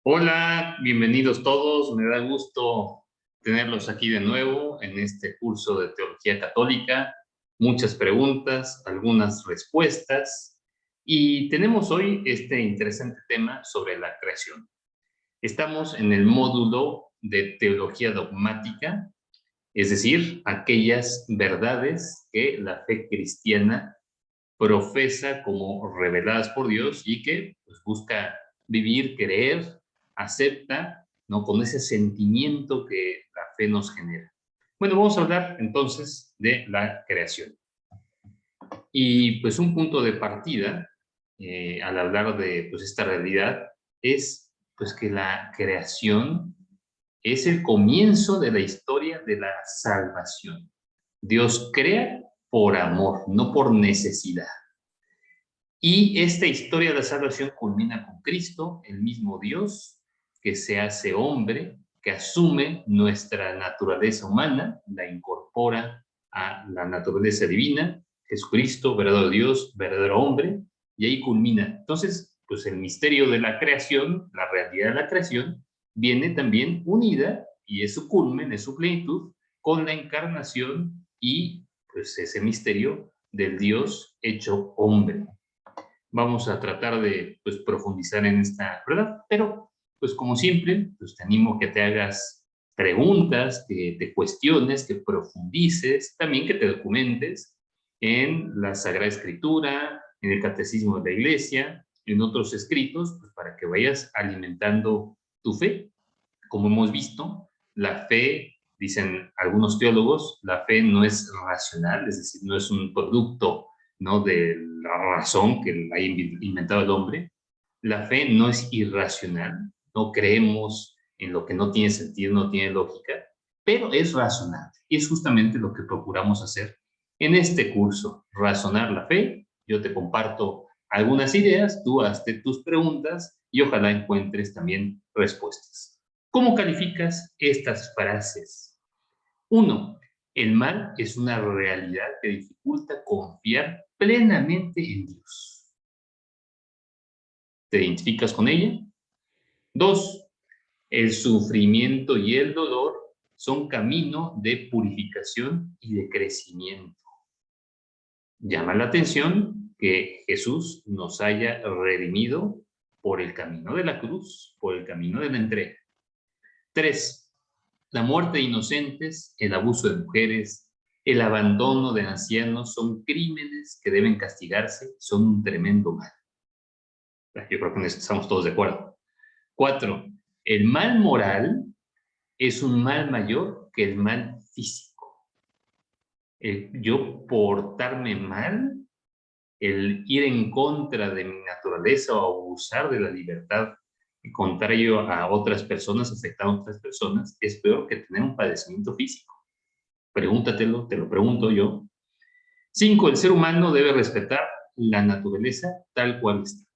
Hola, bienvenidos todos. Me da gusto tenerlos aquí de nuevo en este curso de Teología Católica. Muchas preguntas, algunas respuestas. Y tenemos hoy este interesante tema sobre la creación. Estamos en el módulo de Teología Dogmática, es decir, aquellas verdades que la fe cristiana profesa como reveladas por Dios y que pues, busca vivir, creer, acepta, ¿no? Con ese sentimiento que la fe nos genera. Bueno, vamos a hablar entonces de la creación. Y pues un punto de partida al hablar de pues, esta realidad es pues que la creación es el comienzo de la historia de la salvación. Dios crea por amor, no por necesidad. Y esta historia de la salvación culmina con Cristo, el mismo Dios, que se hace hombre, que asume nuestra naturaleza humana, la incorpora a la naturaleza divina, Jesucristo, verdadero Dios, verdadero hombre, y ahí culmina. Entonces, pues el misterio de la creación, la realidad de la creación, viene también unida, y es su culmen, es su plenitud, con la encarnación y pues ese misterio del Dios hecho hombre. Vamos a tratar de pues, profundizar en esta verdad, pero pues como siempre, pues te animo a que te hagas preguntas, que te cuestiones, que profundices, también que te documentes en la Sagrada Escritura, en el Catecismo de la Iglesia, en otros escritos, pues para que vayas alimentando tu fe. Como hemos visto, la fe, dicen algunos teólogos, la fe no es racional, es decir, no es un producto, ¿no?, de la razón que ha inventado el hombre. La fe no es irracional, no creemos en lo que no tiene sentido, no tiene lógica, pero es razonable. Y es justamente lo que procuramos hacer en este curso, razonar la fe. Yo te comparto algunas ideas, tú hazte tus preguntas y ojalá encuentres también respuestas. ¿Cómo calificas estas frases? 1. El mal es una realidad que dificulta confiar plenamente en Dios. ¿Te identificas con ella? 2. El sufrimiento y el dolor son camino de purificación y de crecimiento. Llama la atención que Jesús nos haya redimido por el camino de la cruz, por el camino de la entrega. 3. La muerte de inocentes, el abuso de mujeres, el abandono de ancianos son crímenes que deben castigarse, son un tremendo mal. Yo creo que estamos todos de acuerdo. 4. El mal moral es un mal mayor que el mal físico. Yo portarme mal, el ir en contra de mi naturaleza o abusar de la libertad contrario a otras personas, afectar a otras personas, es peor que tener un padecimiento físico. Pregúntatelo, te lo pregunto yo. 5. El ser humano debe respetar la naturaleza tal cual está.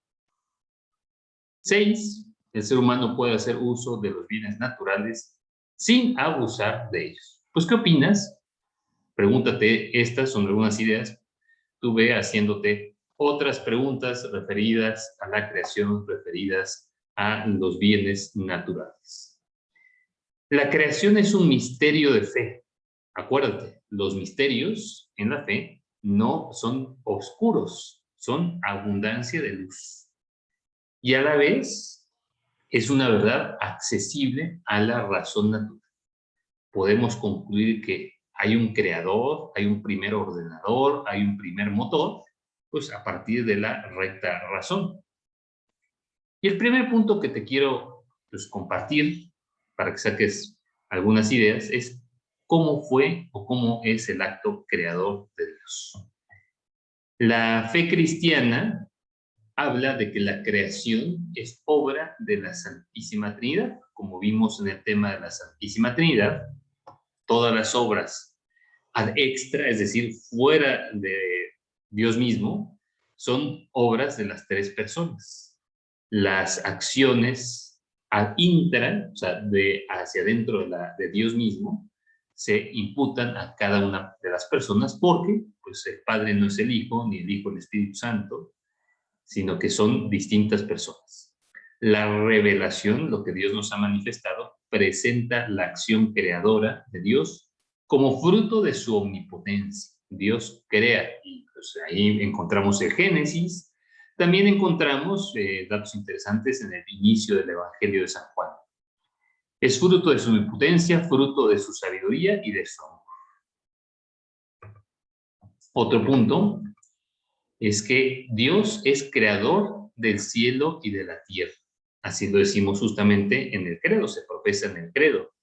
6. El ser humano puede hacer uso de los bienes naturales sin abusar de ellos. Pues, ¿qué opinas? Pregúntate, estas son algunas ideas. Tú ve haciéndote otras preguntas referidas a la creación, referidas a los bienes naturales. La creación es un misterio de fe. Acuérdate, los misterios en la fe no son oscuros, son abundancia de luz. Y a la vez es una verdad accesible a la razón natural. Podemos concluir que hay un creador, hay un primer ordenador, hay un primer motor, pues a partir de la recta razón. Y el primer punto que te quiero pues, compartir para que saques algunas ideas es cómo fue o cómo es el acto creador de Dios. La fe cristiana habla de que la creación es obra de la Santísima Trinidad. Como vimos en el tema de la Santísima Trinidad, todas las obras ad extra, es decir, fuera de Dios mismo, son obras de las tres personas. Las acciones ad intra, o sea, hacia adentro de Dios mismo, se imputan a cada una de las personas porque pues, el Padre no es el Hijo, ni el Hijo el Espíritu Santo, sino que son distintas personas. La revelación, lo que Dios nos ha manifestado, presenta la acción creadora de Dios como fruto de su omnipotencia. Dios crea, y pues ahí encontramos el Génesis. También encontramos datos interesantes en el inicio del Evangelio de San Juan. Es fruto de su omnipotencia, fruto de su sabiduría y de su amor. Otro punto es que Dios es creador del cielo y de la tierra. Así lo decimos justamente en el credo, se profesa en el credo.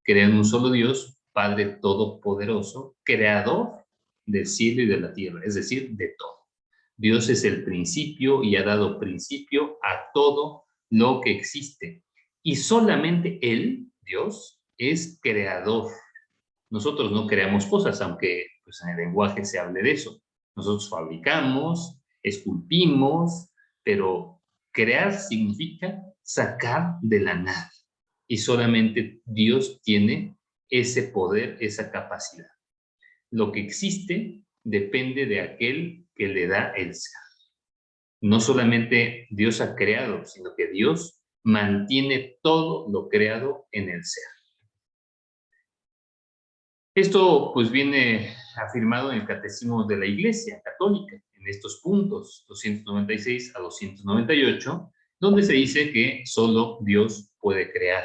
Creen un solo Dios, Padre Todopoderoso, creador del cielo y de la tierra, es decir, de todo. Dios es el principio y ha dado principio a todo lo que existe. Y solamente Él, Dios, es creador. Nosotros no creamos cosas, aunque pues, en el lenguaje se hable de eso. Nosotros fabricamos, esculpimos, pero crear significa sacar de la nada. Y solamente Dios tiene ese poder, esa capacidad. Lo que existe depende de aquel que le da el ser. No solamente Dios ha creado, sino que Dios mantiene todo lo creado en el ser. Esto pues viene afirmado en el Catecismo de la Iglesia Católica, en estos puntos 296 a 298, donde se dice que solo Dios puede crear,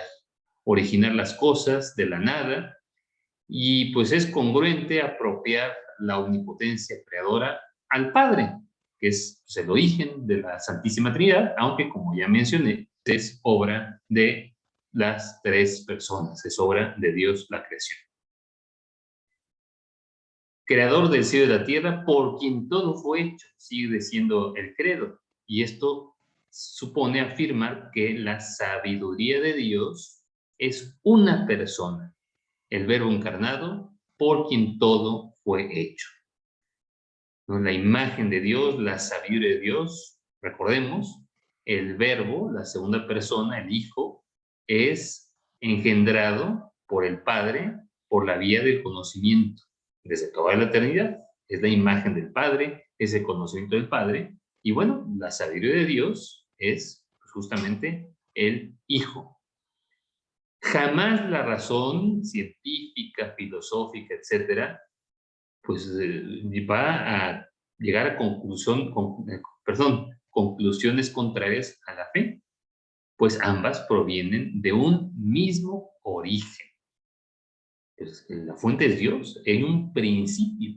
originar las cosas de la nada, y pues es congruente apropiar la omnipotencia creadora al Padre, que es pues, el origen de la Santísima Trinidad, aunque como ya mencioné, es obra de las tres personas, es obra de Dios la creación. Creador del cielo y de la tierra, por quien todo fue hecho, sigue siendo el credo. Y esto supone afirmar que la sabiduría de Dios es una persona, el Verbo encarnado, por quien todo fue hecho. ¿No? La imagen de Dios, la sabiduría de Dios, recordemos, el Verbo, la segunda persona, el Hijo, es engendrado por el Padre por la vía del conocimiento desde toda la eternidad. Es la imagen del Padre, es el conocimiento del Padre. Y bueno, la sabiduría de Dios es justamente el Hijo. Jamás la razón científica, filosófica, etcétera, pues va a llegar a conclusiones contrarias a la fe, pues ambas provienen de un mismo origen. Pues, la fuente es Dios, en un principio.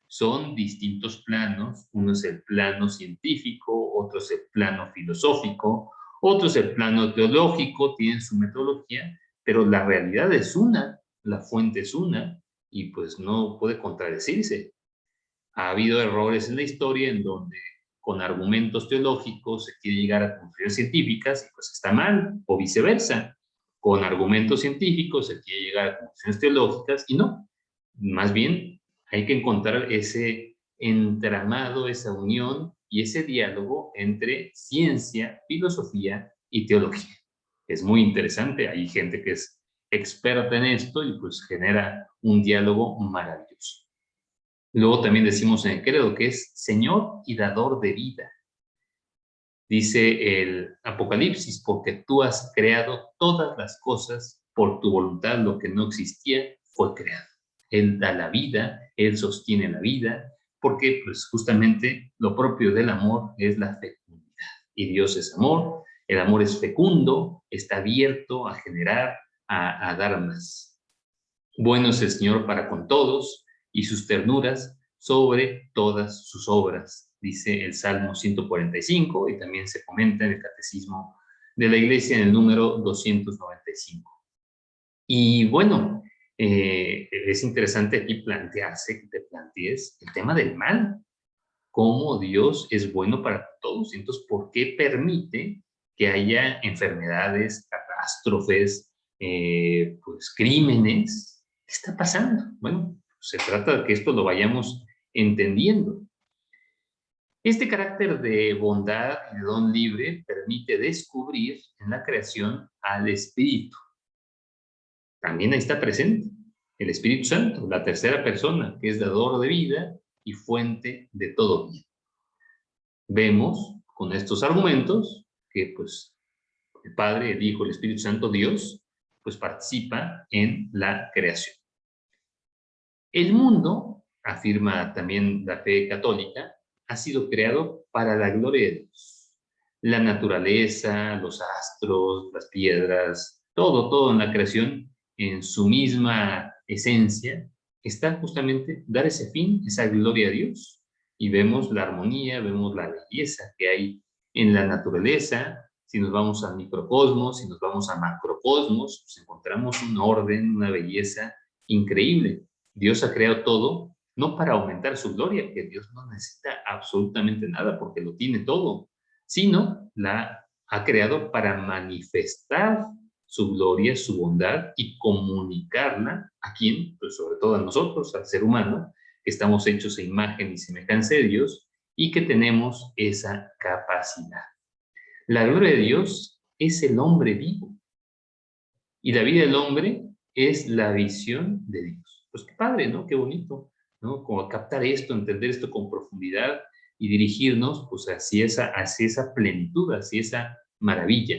Son distintos planos, uno es el plano científico, otro es el plano filosófico, otro es el plano teológico, tienen su metodología, pero la realidad es una, la fuente es una, y pues no puede contradecirse. Ha habido errores en la historia en donde con argumentos teológicos se quiere llegar a conclusiones científicas y pues está mal, o viceversa. Con argumentos científicos se quiere llegar a conclusiones teológicas y no. Más bien hay que encontrar ese entramado, esa unión y ese diálogo entre ciencia, filosofía y teología. Es muy interesante, hay gente que es experta en esto y pues genera un diálogo maravilloso. Luego también decimos en el credo que es Señor y dador de vida. Dice el Apocalipsis, porque tú has creado todas las cosas por tu voluntad, lo que no existía fue creado. Él da la vida, Él sostiene la vida, porque pues justamente lo propio del amor es la fecundidad. Y Dios es amor, el amor es fecundo, está abierto a generar, a dar más. Bueno es el Señor para con todos y sus ternuras sobre todas sus obras, dice el Salmo 145 y también se comenta en el Catecismo de la Iglesia en el número 295. Y bueno, es interesante aquí plantearse, que te plantees el tema del mal, cómo Dios es bueno para todos. Entonces, ¿por qué permite que haya enfermedades, catástrofes, pues crímenes? ¿Qué está pasando? Bueno, se trata de que esto lo vayamos entendiendo. Este carácter de bondad y de don libre permite descubrir en la creación al Espíritu. También ahí está presente el Espíritu Santo, la tercera persona, que es dador de vida y fuente de todo bien. Vemos con estos argumentos que pues el Padre, el Hijo, el Espíritu Santo, Dios, pues participa en la creación. El mundo, afirma también la fe católica, ha sido creado para la gloria de Dios. La naturaleza, los astros, las piedras, todo en la creación, en su misma esencia, está justamente dar ese fin, esa gloria a Dios. Y vemos la armonía, vemos la belleza que hay en la naturaleza. Si nos vamos al microcosmos, si nos vamos a macrocosmos, pues encontramos un orden, una belleza increíble. Dios ha creado todo, no para aumentar su gloria, que Dios no necesita absolutamente nada porque lo tiene todo, sino la ha creado para manifestar su gloria, su bondad y comunicarla a quien, pues sobre todo a nosotros, al ser humano, que estamos hechos a imagen y semejanza de Dios y que tenemos esa capacidad. La gloria de Dios es el hombre vivo y la vida del hombre es la visión de Dios. Pues qué padre, ¿no? Qué bonito, ¿no? Como captar esto, entender esto con profundidad y dirigirnos pues hacia esa plenitud, hacia esa maravilla.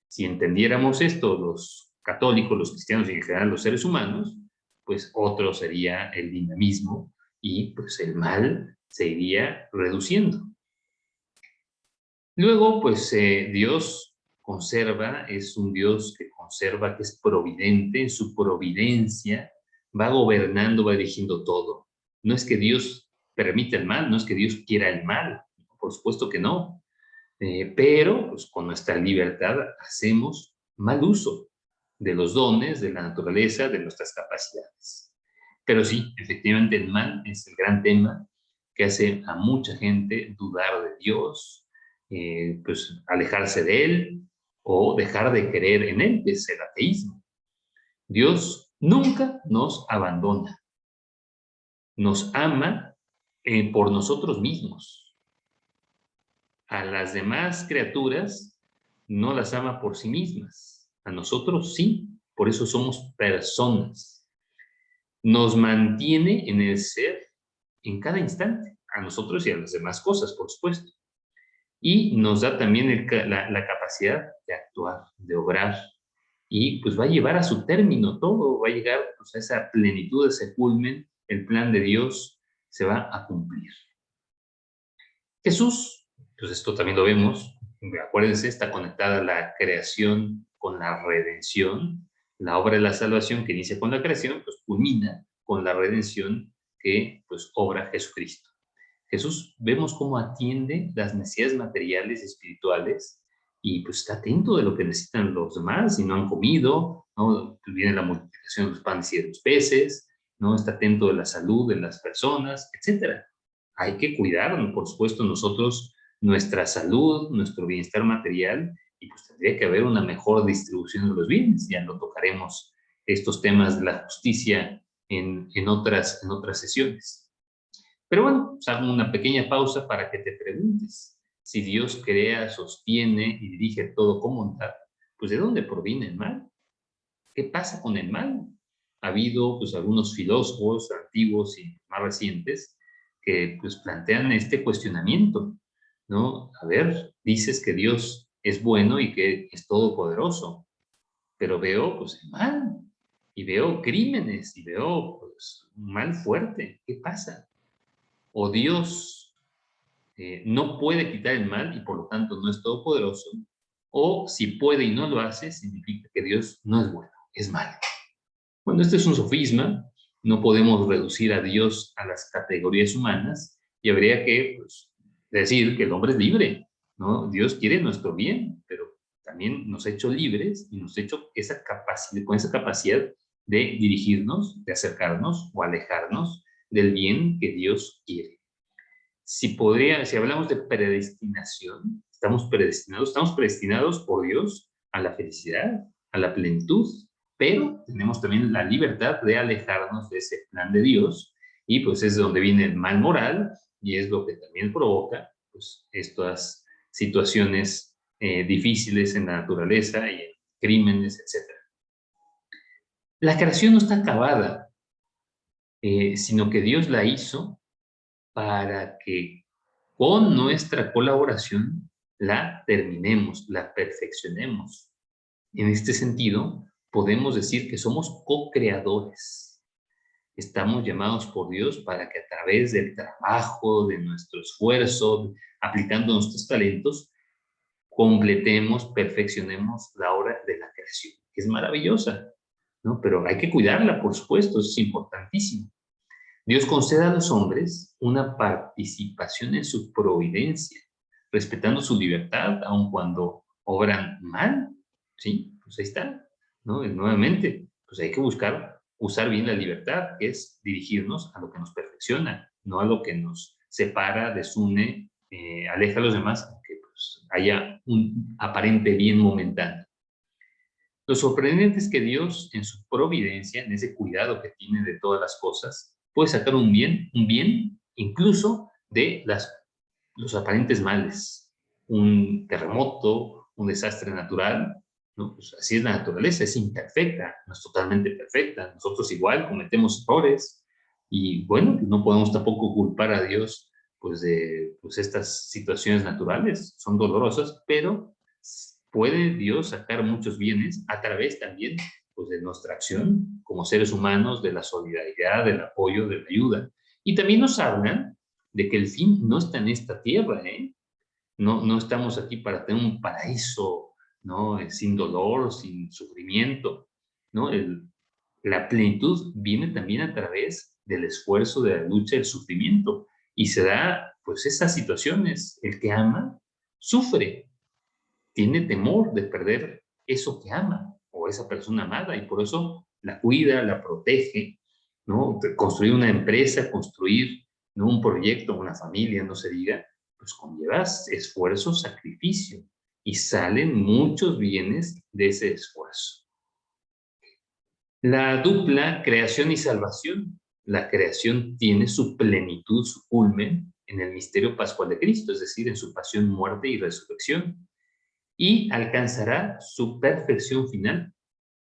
Si entendiéramos esto los católicos, los cristianos y en general los seres humanos, pues otro sería el dinamismo y pues el mal se iría reduciendo. Luego, pues Dios conserva, es un Dios que conserva, que es providente, en su providencia va gobernando, va dirigiendo todo. No es que Dios permita el mal, no es que Dios quiera el mal, por supuesto que no, pero pues, con nuestra libertad hacemos mal uso de los dones, de la naturaleza, de nuestras capacidades. Pero sí, efectivamente el mal es el gran tema que hace a mucha gente dudar de Dios, pues alejarse de Él o dejar de creer en Él, que es el ateísmo. Dios nunca nos abandona, nos ama por nosotros mismos. A las demás criaturas no las ama por sí mismas, a nosotros sí, por eso somos personas. Nos mantiene en el ser en cada instante, a nosotros y a las demás cosas, por supuesto. Y nos da también la capacidad de actuar, de obrar, y pues va a llevar a su término todo, va a llegar pues, a esa plenitud, a ese culmen, el plan de Dios se va a cumplir. Jesús, pues esto también lo vemos, acuérdense, está conectada la creación con la redención, la obra de la salvación que inicia con la creación, pues culmina con la redención que pues obra Jesucristo. Jesús vemos cómo atiende las necesidades materiales y espirituales y pues está atento de lo que necesitan los demás y no han comido, ¿no? Pues viene la multiplicación de los panes y de los peces, ¿no? Está atento de la salud de las personas, etcétera. Hay que cuidar, por supuesto, nosotros, nuestra salud, nuestro bienestar material y pues tendría que haber una mejor distribución de los bienes. Ya lo tocaremos estos temas de la justicia en otras sesiones. Pero bueno, pues hago una pequeña pausa para que te preguntes si Dios crea, sostiene y dirige todo con bondad, pues ¿de dónde proviene el mal? ¿Qué pasa con el mal? Ha habido pues algunos filósofos antiguos y más recientes que pues plantean este cuestionamiento, ¿no? A ver, dices que Dios es bueno y que es todopoderoso, pero veo pues el mal y veo crímenes y veo pues un mal fuerte. ¿Qué pasa? O Dios no puede quitar el mal y por lo tanto no es todopoderoso, o si puede y no lo hace, significa que Dios no es bueno, es malo. Bueno, este es un sofisma, no podemos reducir a Dios a las categorías humanas y habría que pues, decir que el hombre es libre, ¿no? Dios quiere nuestro bien, pero también nos ha hecho libres y nos ha hecho esa capacidad, con esa capacidad de dirigirnos, de acercarnos o alejarnos del bien que Dios quiere. Si hablamos de predestinación, estamos predestinados por Dios a la felicidad, a la plenitud, pero tenemos también la libertad de alejarnos de ese plan de Dios, y pues es donde viene el mal moral, y es lo que también provoca pues estas situaciones difíciles en la naturaleza y en crímenes, etcétera. La creación no está acabada, sino que Dios la hizo para que con nuestra colaboración la terminemos, la perfeccionemos. En este sentido, podemos decir que somos co-creadores. Estamos llamados por Dios para que a través del trabajo, de nuestro esfuerzo, aplicando nuestros talentos, completemos, perfeccionemos la obra de la creación, que es maravillosa, ¿no? Pero hay que cuidarla, por supuesto, es importantísimo. Dios concede a los hombres una participación en su providencia, respetando su libertad, aun cuando obran mal, ¿sí? Pues ahí está, ¿no? Y nuevamente, pues hay que buscar usar bien la libertad, que es dirigirnos a lo que nos perfecciona, no a lo que nos separa, desune, aleja a los demás, aunque pues, haya un aparente bien momentáneo. Lo sorprendente es que Dios, en su providencia, en ese cuidado que tiene de todas las cosas, puede sacar un bien incluso de los aparentes males. Un terremoto, un desastre natural, ¿no? Pues así es la naturaleza, es imperfecta, no es totalmente perfecta. Nosotros igual cometemos errores y bueno, no podemos tampoco culpar a Dios pues de pues estas situaciones naturales, son dolorosas, pero puede Dios sacar muchos bienes a través también pues, de nuestra acción como seres humanos, de la solidaridad, del apoyo, de la ayuda. Y también nos hablan de que el fin no está en esta tierra, ¿eh? No estamos aquí para tener un paraíso, ¿no? Sin dolor, sin sufrimiento, ¿no? La plenitud viene también a través del esfuerzo, de la lucha, del sufrimiento. Y se da, pues, esas situaciones. El que ama, sufre, tiene temor de perder eso que ama o esa persona amada y por eso la cuida, la protege, ¿no? Construir una empresa, construir, ¿no? Un proyecto, una familia, no se diga, pues conlleva esfuerzo, sacrificio y salen muchos bienes de ese esfuerzo. La dupla creación y salvación. La creación tiene su plenitud, su culmen en el misterio pascual de Cristo, es decir, en su pasión, muerte y resurrección y alcanzará su perfección final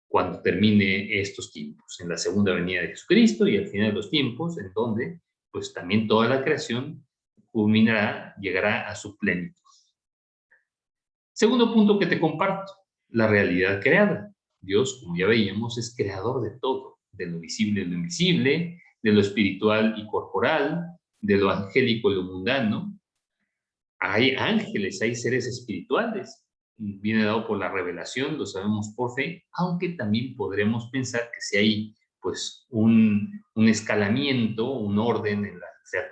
cuando termine estos tiempos, en la segunda venida de Jesucristo y al final de los tiempos, en donde pues también toda la creación culminará, llegará a su plenitud. Segundo punto que te comparto, la realidad creada. Dios, como ya veíamos, es creador de todo, de lo visible y lo invisible, de lo espiritual y corporal, de lo angélico y lo mundano. Hay ángeles, hay seres espirituales, viene dado por la revelación, lo sabemos por fe, aunque también podremos pensar que si hay pues un escalamiento, un orden en las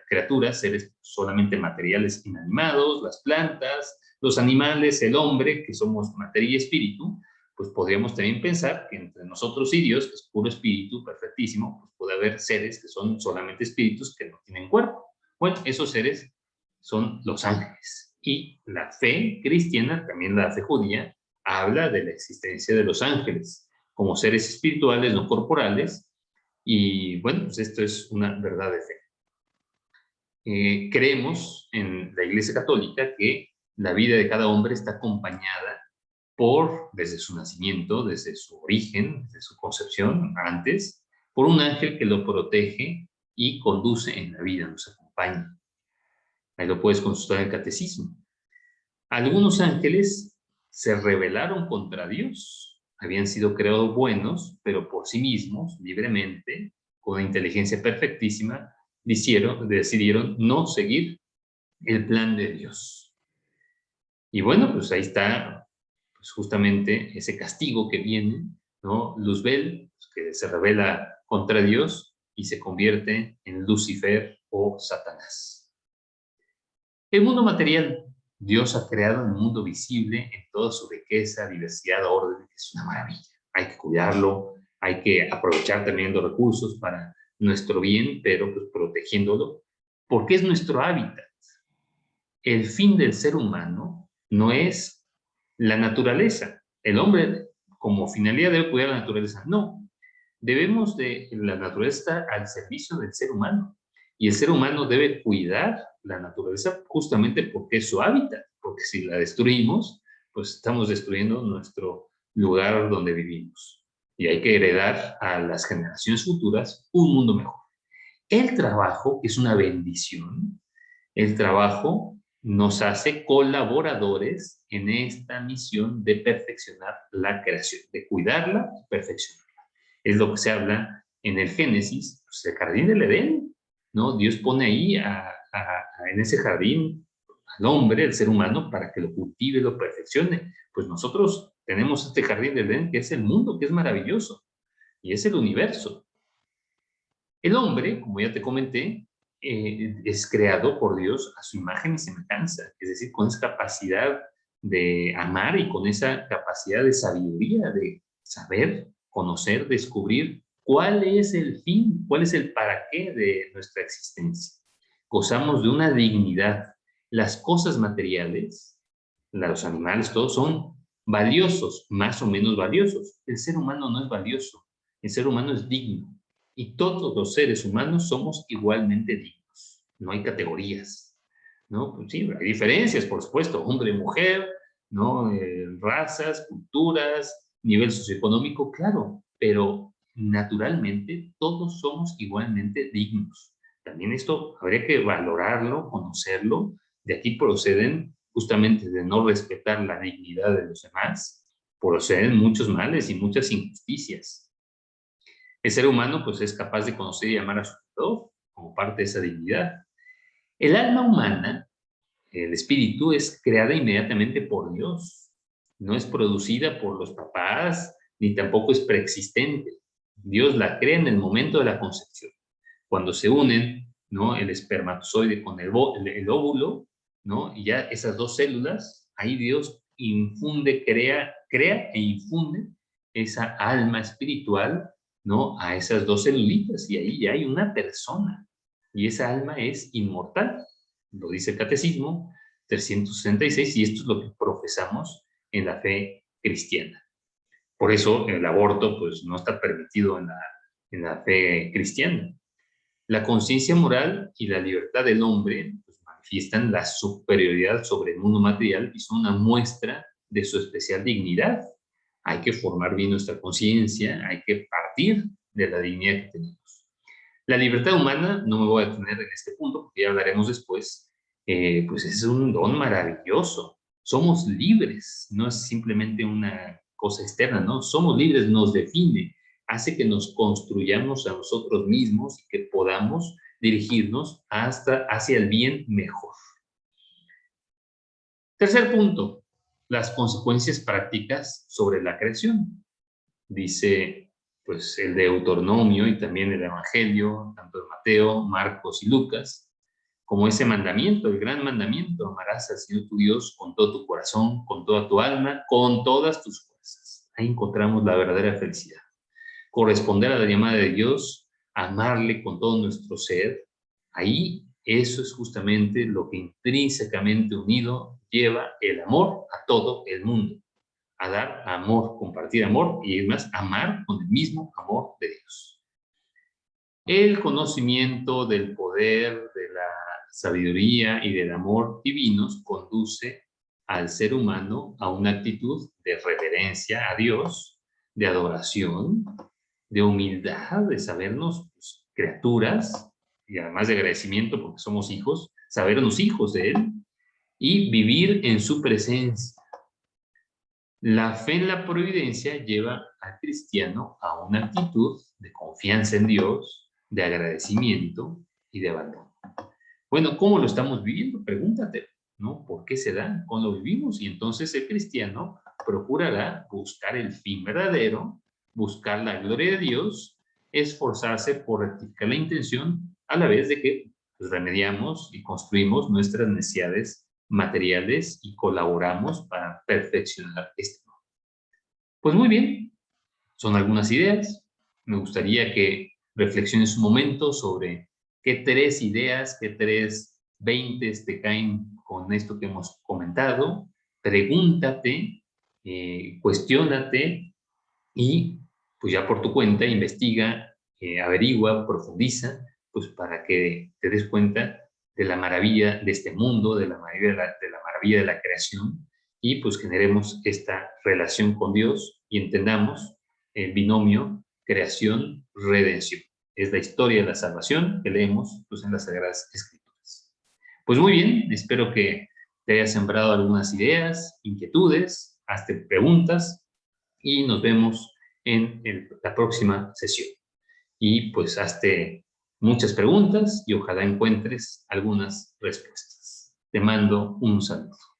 criaturas, seres solamente materiales inanimados, las plantas, los animales, el hombre, que somos materia y espíritu, pues podríamos también pensar que entre nosotros y Dios, que es puro espíritu, perfectísimo, pues puede haber seres que son solamente espíritus que no tienen cuerpo. Bueno, esos seres son los ángeles. Y la fe cristiana, también la fe judía, habla de la existencia de los ángeles como seres espirituales, no corporales, y bueno, pues esto es una verdad de fe. Creemos en la Iglesia Católica que la vida de cada hombre está acompañada desde su nacimiento, desde su origen, desde su concepción, antes, por un ángel que lo protege y conduce en la vida, nos acompaña. Ahí lo puedes consultar en el catecismo. Algunos ángeles se rebelaron contra Dios. Habían sido creados buenos, pero por sí mismos, libremente, con una inteligencia perfectísima, decidieron no seguir el plan de Dios. Y bueno, pues ahí está pues justamente ese castigo que viene, ¿no? Luzbel, pues, que se rebela contra Dios y se convierte en Lucifer o Satanás. El mundo material. Dios ha creado un mundo visible en toda su riqueza, diversidad, orden, que es una maravilla. Hay que cuidarlo, hay que aprovechar también los recursos para nuestro bien, pero pues protegiéndolo, porque es nuestro hábitat. El fin del ser humano no es la naturaleza. El hombre como finalidad debe cuidar la naturaleza. No, debemos de, la naturaleza está al servicio del ser humano. Y el ser humano debe cuidar la naturaleza justamente porque es su hábitat, porque si la destruimos, pues estamos destruyendo nuestro lugar donde vivimos. Y hay que heredar a las generaciones futuras un mundo mejor. El trabajo es una bendición. El trabajo nos hace colaboradores en esta misión de perfeccionar la creación, de cuidarla y perfeccionarla. Es lo que se habla en el Génesis, pues, el jardín del Edén, ¿no? Dios pone ahí en ese jardín al hombre, el ser humano, para que lo cultive, lo perfeccione. Pues nosotros tenemos este jardín del Edén, que es el mundo, que es maravilloso, y es el universo. El hombre, como ya te comenté, es creado por Dios a su imagen y semejanza, es decir, con esa capacidad de amar y con esa capacidad de sabiduría, de saber, conocer, descubrir cuál es el fin, cuál es el para qué de nuestra existencia. Gozamos de una dignidad. Las cosas materiales, los animales, todos son valiosos, más o menos valiosos. El ser humano no es valioso, el ser humano es digno. Y todos los seres humanos somos igualmente dignos. No hay categorías, ¿no? Pues sí, hay diferencias, por supuesto, hombre, mujer, ¿no? Razas, culturas, nivel socioeconómico, claro, pero naturalmente todos somos igualmente dignos. También esto habría que valorarlo, conocerlo. De aquí proceden, justamente de no respetar la dignidad de los demás, proceden muchos males y muchas injusticias. El ser humano pues es capaz de conocer y amar a su creador como parte de esa dignidad. El alma humana, el espíritu, es creada inmediatamente por Dios. No es producida por los papás, ni tampoco es preexistente. Dios la crea en el momento de la concepción. Cuando se unen, ¿no? El espermatozoide con el óvulo, ¿no? Y ya esas dos células, ahí Dios infunde, crea e infunde esa alma espiritual, ¿no? A esas dos celulitas y ahí ya hay una persona y esa alma es inmortal, lo dice el Catecismo 366 y esto es lo que profesamos en la fe cristiana. Por eso el aborto pues no está permitido en la fe cristiana. La conciencia moral y la libertad del hombre pues, manifiestan la superioridad sobre el mundo material y son una muestra de su especial dignidad. Hay que formar bien nuestra conciencia, hay que partir de la dignidad que tenemos. La libertad humana, no me voy a detener en este punto porque ya hablaremos después, pues es un don maravilloso. Somos libres, no es simplemente una cosa externa, ¿no? Somos libres, nos define, hace que nos construyamos a nosotros mismos y que podamos dirigirnos hacia el bien mejor. Tercer punto, las consecuencias prácticas sobre la creación. Dice pues el Deuteronomio y también el Evangelio, tanto de Mateo, Marcos y Lucas, como ese mandamiento, el gran mandamiento, amarás al Señor tu Dios con todo tu corazón, con toda tu alma, con todas tus fuerzas. Ahí encontramos la verdadera felicidad. Corresponder a la llamada de Dios, amarle con todo nuestro ser, ahí eso es justamente lo que intrínsecamente unido lleva el amor a todo el mundo, a dar amor, compartir amor y además amar con el mismo amor de Dios. El conocimiento del poder, de la sabiduría y del amor divinos conduce al ser humano a una actitud de reverencia a Dios, de adoración, de humildad, de sabernos pues, criaturas y además de agradecimiento porque somos hijos, sabernos hijos de Él y vivir en su presencia. La fe en la providencia lleva al cristiano a una actitud de confianza en Dios, de agradecimiento y de abandono. Bueno, ¿cómo lo estamos viviendo? Pregúntate, ¿no? ¿Por qué se da? ¿Cómo lo vivimos? Y entonces el cristiano procurará buscar el fin verdadero, buscar la gloria de Dios, esforzarse por rectificar la intención, a la vez de que pues, remediamos y construimos nuestras necesidades materiales y colaboramos para perfeccionar este. Pues muy bien, son algunas ideas. Me gustaría que reflexiones un momento sobre qué tres ideas, qué tres veintes te caen con esto que hemos comentado. Pregúntate, cuestiónate y pues ya por tu cuenta investiga, averigua, profundiza, pues para que te des cuenta de la maravilla de este mundo, de la maravilla de la creación, y pues generemos esta relación con Dios y entendamos el binomio creación-redención. Es la historia de la salvación que leemos pues, en las Sagradas Escrituras. Pues muy bien, espero que te haya sembrado algunas ideas, inquietudes, hazte preguntas y nos vemos en la próxima sesión. Y pues hazte muchas preguntas y ojalá encuentres algunas respuestas. Te mando un saludo.